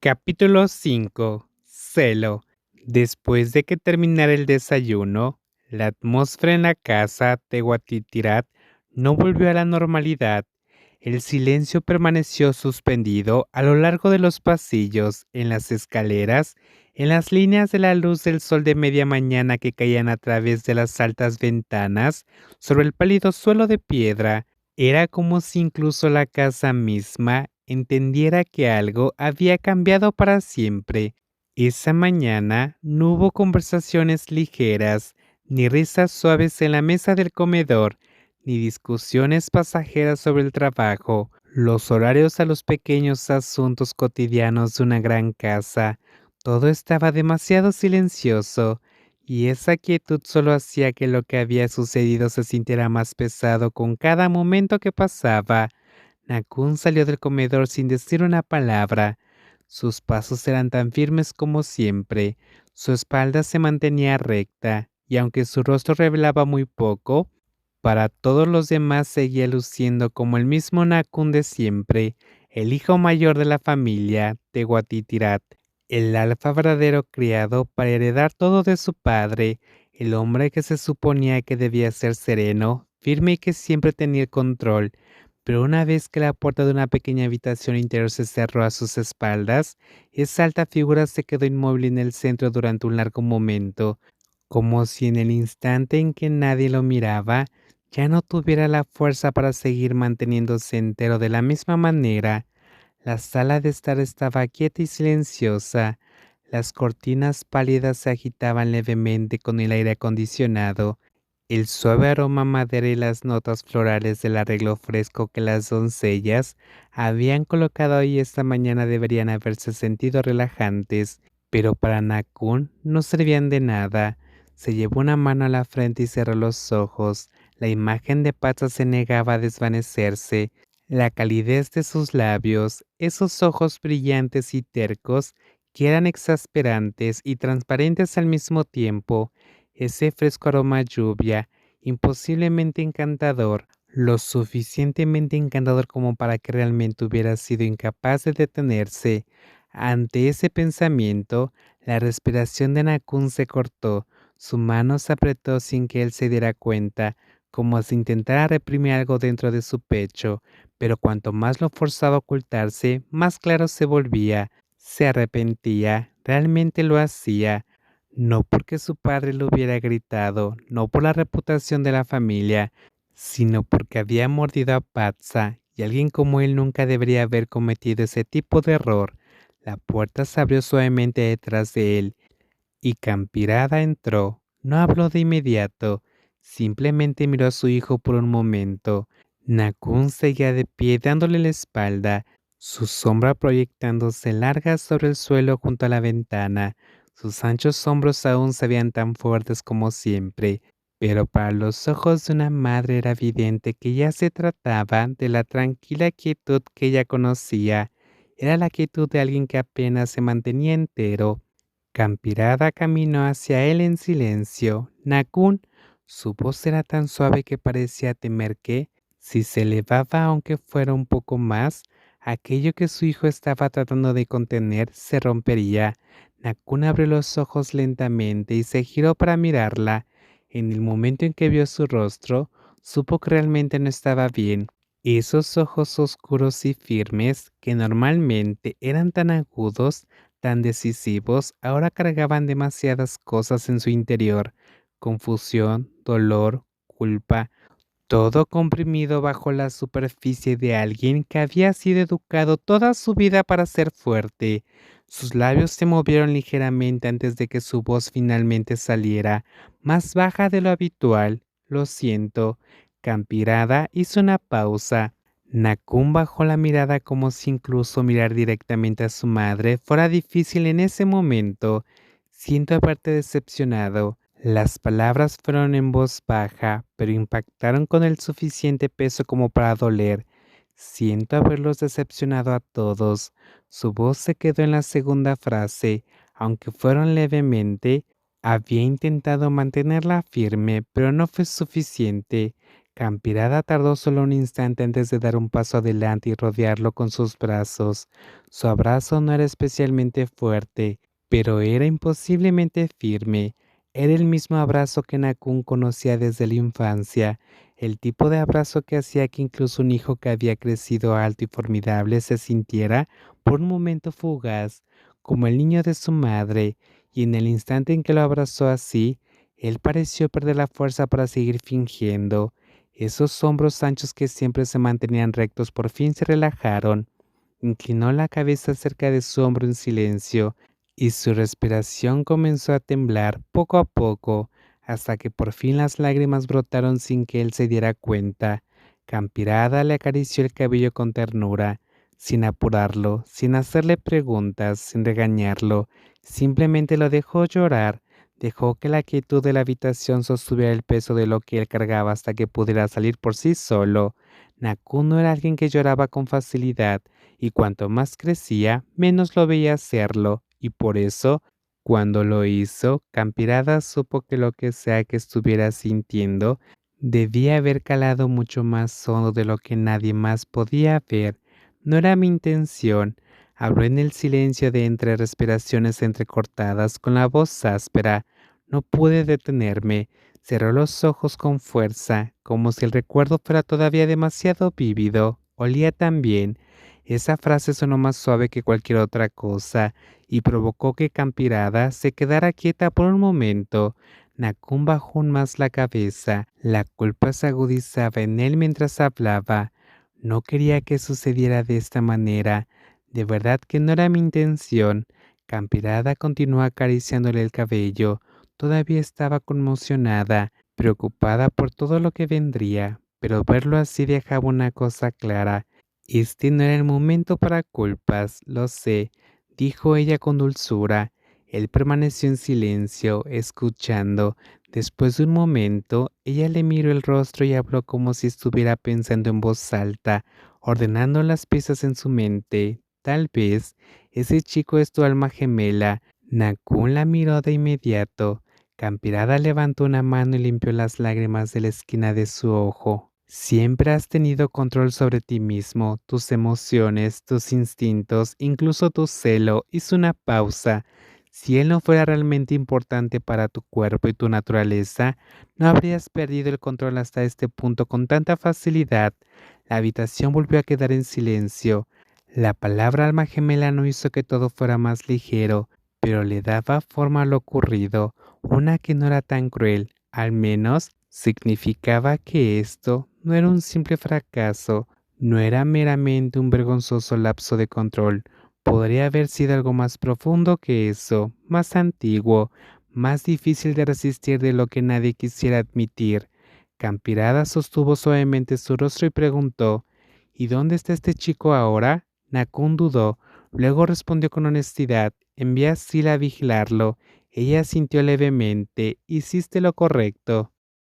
Capítulo 5. Celo. Después de que terminara el desayuno, la atmósfera en la casa de Guatitirat no volvió a la normalidad. El silencio permaneció suspendido a lo largo de los pasillos, en las escaleras, en las líneas de la luz del sol de media mañana que caían a través de las altas ventanas sobre el pálido suelo de piedra. Era como si incluso la casa misma entendiera que algo había cambiado para siempre. Esa mañana no hubo conversaciones ligeras, ni risas suaves en la mesa del comedor, ni discusiones pasajeras sobre el trabajo, los horarios a los pequeños asuntos cotidianos de una gran casa. Todo estaba demasiado silencioso, y esa quietud solo hacía que lo que había sucedido se sintiera más pesado con cada momento que pasaba. Nakun salió del comedor sin decir una palabra. Sus pasos eran tan firmes como siempre, su espalda se mantenía recta, y aunque su rostro revelaba muy poco, para todos los demás seguía luciendo como el mismo Nakun de siempre, el hijo mayor de la familia de Guatitirat, el alfa verdadero criado para heredar todo de su padre, el hombre que se suponía que debía ser sereno, firme y que siempre tenía el control. Pero una vez que la puerta de una pequeña habitación interior se cerró a sus espaldas, esa alta figura se quedó inmóvil en el centro durante un largo momento, como si en el instante en que nadie lo miraba, ya no tuviera la fuerza para seguir manteniéndose entero de la misma manera. La sala de estar estaba quieta y silenciosa. Las cortinas pálidas se agitaban levemente con el aire acondicionado. El suave aroma a madera y las notas florales del arreglo fresco que las doncellas habían colocado ahí esta mañana deberían haberse sentido relajantes, pero para Nakun no servían de nada. Se llevó una mano a la frente y cerró los ojos. La imagen de Pacha se negaba a desvanecerse. La calidez de sus labios, esos ojos brillantes y tercos, que eran exasperantes y transparentes al mismo tiempo, ese fresco aroma a lluvia, imposiblemente encantador, lo suficientemente encantador como para que realmente hubiera sido incapaz de detenerse. Ante ese pensamiento, la respiración de Nakun se cortó, su mano se apretó sin que él se diera cuenta, como si intentara reprimir algo dentro de su pecho, pero cuanto más lo forzaba a ocultarse, más claro se volvía. Se arrepentía, realmente lo hacía, no porque su padre lo hubiera gritado, no por la reputación de la familia, sino porque había mordido a Patsa, y alguien como él nunca debería haber cometido ese tipo de error. La puerta se abrió suavemente detrás de él, y Campirada entró. No habló de inmediato, simplemente miró a su hijo por un momento. Nakun seguía de pie dándole la espalda, su sombra proyectándose larga sobre el suelo junto a la ventana. Sus anchos hombros aún se veían tan fuertes como siempre, pero para los ojos de una madre era evidente que ya se trataba de la tranquila quietud que ella conocía. Era la quietud de alguien que apenas se mantenía entero. Campirada caminó hacia él en silencio. Nakun, su voz era tan suave que parecía temer que, si se elevaba aunque fuera un poco más, aquello que su hijo estaba tratando de contener se rompería. Nakun abrió los ojos lentamente y se giró para mirarla. En el momento en que vio su rostro, supo que realmente no estaba bien. Esos ojos oscuros y firmes, que normalmente eran tan agudos, tan decisivos, ahora cargaban demasiadas cosas en su interior: confusión, dolor, culpa, todo comprimido bajo la superficie de alguien que había sido educado toda su vida para ser fuerte. Sus labios se movieron ligeramente antes de que su voz finalmente saliera, más baja de lo habitual. Lo siento. Campirada hizo una pausa. Nakun bajó la mirada como si incluso mirar directamente a su madre fuera difícil en ese momento. Siento haberte decepcionado. Las palabras fueron en voz baja, pero impactaron con el suficiente peso como para doler. Siento haberlos decepcionado a todos. Su voz se quedó en la segunda frase, aunque fueron levemente. Había intentado mantenerla firme, pero no fue suficiente. Campirada tardó solo un instante antes de dar un paso adelante y rodearlo con sus brazos. Su abrazo no era especialmente fuerte, pero era imposiblemente firme. Era el mismo abrazo que Nakun conocía desde la infancia, el tipo de abrazo que hacía que incluso un hijo que había crecido alto y formidable se sintiera, por un momento fugaz, como el niño de su madre, y en el instante en que lo abrazó así, él pareció perder la fuerza para seguir fingiendo. Esos hombros anchos que siempre se mantenían rectos por fin se relajaron. Inclinó la cabeza cerca de su hombro en silencio y su respiración comenzó a temblar poco a poco hasta que por fin las lágrimas brotaron sin que él se diera cuenta. Campirada le acarició el cabello con ternura, sin apurarlo, sin hacerle preguntas, sin regañarlo. Simplemente lo dejó llorar. Dejó que la quietud de la habitación sostuviera el peso de lo que él cargaba hasta que pudiera salir por sí solo. Nakun no era alguien que lloraba con facilidad, y cuanto más crecía, menos lo veía hacerlo, y por eso, cuando lo hizo, Campirada supo que lo que sea que estuviera sintiendo, debía haber calado mucho más hondo de lo que nadie más podía ver. No era mi intención. Habló en el silencio de entre respiraciones entrecortadas con la voz áspera. No pude detenerme. Cerró los ojos con fuerza, como si el recuerdo fuera todavía demasiado vívido. Olía tan bien. Esa frase sonó más suave que cualquier otra cosa y provocó que Campirada se quedara quieta por un momento. Nakun bajó aún más la cabeza. La culpa se agudizaba en él mientras hablaba. No quería que sucediera de esta manera. De verdad que no era mi intención. Campirada continuó acariciándole el cabello. Todavía estaba conmocionada, preocupada por todo lo que vendría, pero verlo así dejaba una cosa clara. Este no era el momento para culpas, lo sé, dijo ella con dulzura. Él permaneció en silencio, escuchando. Después de un momento, ella le miró el rostro y habló como si estuviera pensando en voz alta, ordenando las piezas en su mente. Tal vez ese chico es tu alma gemela. Nakun la miró de inmediato. Campirada levantó una mano y limpió las lágrimas de la esquina de su ojo. Siempre has tenido control sobre ti mismo, tus emociones, tus instintos, incluso tu celo. Hizo una pausa. Si él no fuera realmente importante para tu cuerpo y tu naturaleza, no habrías perdido el control hasta este punto con tanta facilidad. La habitación volvió a quedar en silencio. La palabra alma gemela no hizo que todo fuera más ligero, pero le daba forma a lo ocurrido, una que no era tan cruel. Al menos significaba que esto no era un simple fracaso, no era meramente un vergonzoso lapso de control. Podría haber sido algo más profundo que eso, más antiguo, más difícil de resistir de lo que nadie quisiera admitir. Campirada sostuvo suavemente su rostro y preguntó: ¿Y dónde está este chico ahora? Nakun dudó, luego respondió con honestidad: envié a Sila a vigilarlo. Ella sintió levemente: hiciste lo correcto.